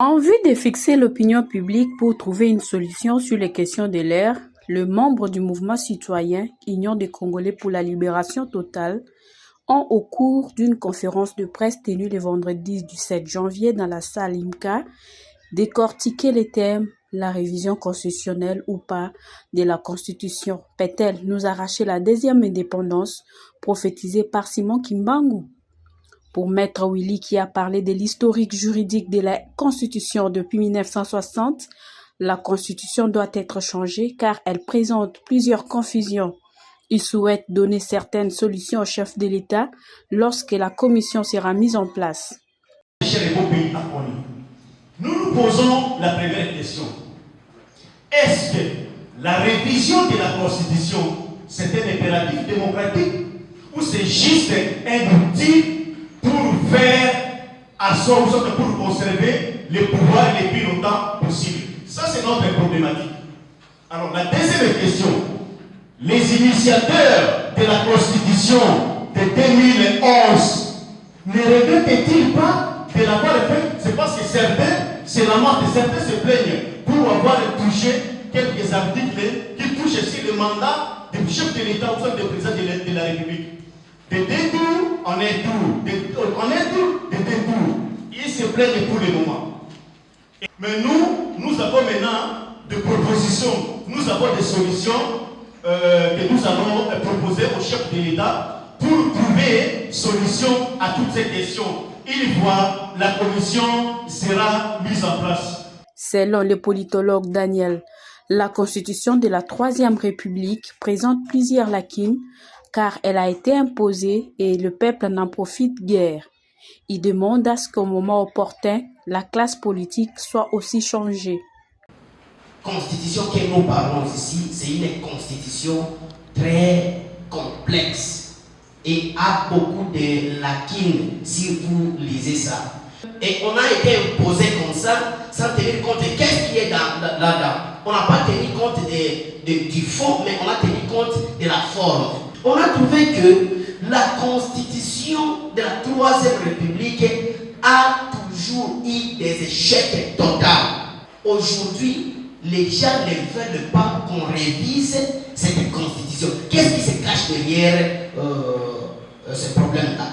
En vue de fixer l'opinion publique pour trouver une solution sur les questions de l'air, les membres du mouvement citoyen Union des Congolais pour la libération totale ont, au cours d'une conférence de presse tenue le vendredi du 7 janvier dans la salle IMCA, décortiqué les thèmes « La révision constitutionnelle ou pas de la Constitution peut-elle nous arracher la deuxième indépendance prophétisée par Simon Kimbangu ?» Pour Maître Willy, qui a parlé de l'historique juridique de la Constitution depuis 1960, la Constitution doit être changée car elle présente plusieurs confusions. Il souhaite donner certaines solutions au chef de l'État lorsque la commission sera mise en place. Nous nous posons la première question. Est-ce que la révision de la Constitution, c'est un impératif démocratique ou c'est juste un outil pour faire à sorte pour conserver le pouvoir le plus longtemps possible? Ça, c'est notre problématique. Alors, la deuxième question. Les initiateurs de la Constitution de 2011 ne regrettent-ils pas de l'avoir fait? C'est parce que certains, c'est la mort de certains se plaignent pour avoir touché quelques articles qui touchent aussi le mandat du chef de l'État ou du président de la République. De deux tours, on est tour. On est tour, de deux tours. Ils se plaignent pour le moment. Mais nous avons maintenant des propositions, nous avons des solutions que nous allons proposer au chef de l'État pour trouver solution à toutes ces questions. Une fois la commission sera mise en place. Selon le politologue Daniel, la Constitution de la Troisième République présente plusieurs lacunes car elle a été imposée et le peuple n'en profite guère. Il demande à ce qu'au moment opportun, la classe politique soit aussi changée. Constitution que nous parlons ici, c'est une constitution très complexe et a beaucoup de lacunes si vous lisez ça. Et on a été imposé comme ça sans tenir compte de qu'est-ce qui est là-dedans. On n'a pas tenu compte du fond, mais on a tenu compte de la forme. On a trouvé que la constitution de la Troisième République a toujours eu des échecs totaux. Aujourd'hui, les gens ne veulent pas qu'on révise cette constitution. Qu'est-ce qui se cache derrière ce problème-là?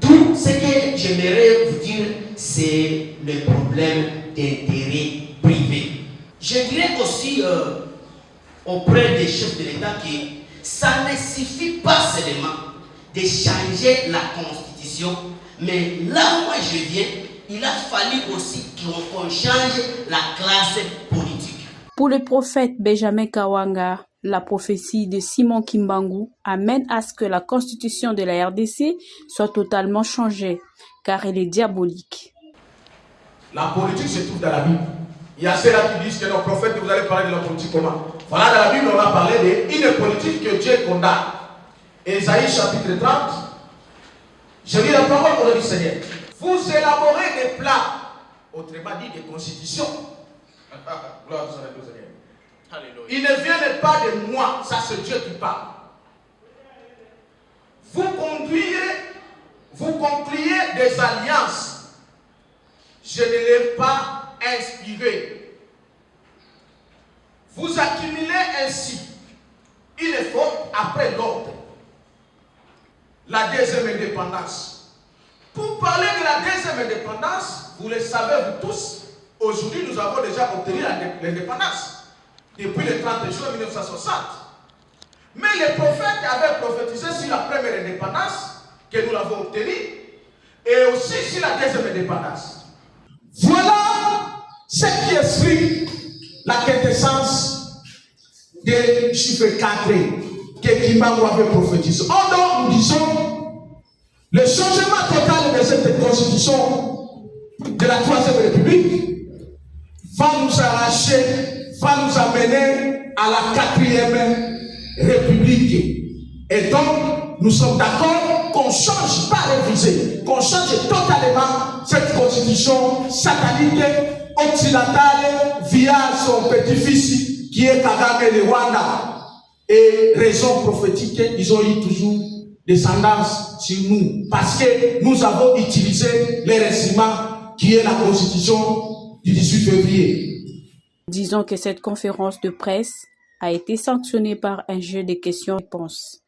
D'où ce que j'aimerais vous dire, c'est le problème d'intérêt privé. Je dirais aussi auprès des chefs de l'État que ça ne suffit pas seulement de changer la constitution, mais là où moi je viens, il a fallu aussi qu'on change la classe politique. Pour le prophète Benjamin Kawanga, la prophétie de Simon Kimbangu amène à ce que la constitution de la RDC soit totalement changée, car elle est diabolique. La politique se trouve dans la Bible. Il y a ceux-là qui disent que le prophète, vous allez parler de la politique comment? Voilà, dans la Bible, on a parlé d'une politique que Dieu condamne. Ésaïe chapitre 30, je lis la parole au nom du Seigneur. Vous élaborez des plats, autrement dit des constitutions. Gloire au Seigneur. Ils ne viennent pas de moi, ça c'est Dieu qui parle. Vous concluez des alliances. Je ne l'ai pas inspiré. Vous accumulez ainsi une faute après l'autre. La deuxième indépendance. Pour parler de la deuxième indépendance, vous le savez vous tous, aujourd'hui nous avons déjà obtenu l'indépendance depuis le 30 juin 1960. Mais les prophètes avaient prophétisé sur la première indépendance que nous l'avons obtenue et aussi sur la deuxième indépendance. Voilà ce qui explique la quintessence des chiffres 4 que Kimbangu avait prophétisé. En dehors, nous disons le changement total de cette constitution de la Troisième République va nous arracher, va nous amener à la 4e République. Et donc, nous sommes d'accord qu'on change, pas réviser, qu'on change totalement cette constitution satanique occidentale via son petit-fils qui est Kagame le Rwanda. Et raison prophétique, ils ont eu toujours descendance sur nous. Parce que nous avons utilisé les régiments qui est la Constitution du 18 février. Disons que cette conférence de presse a été sanctionnée par un jeu de questions-réponses.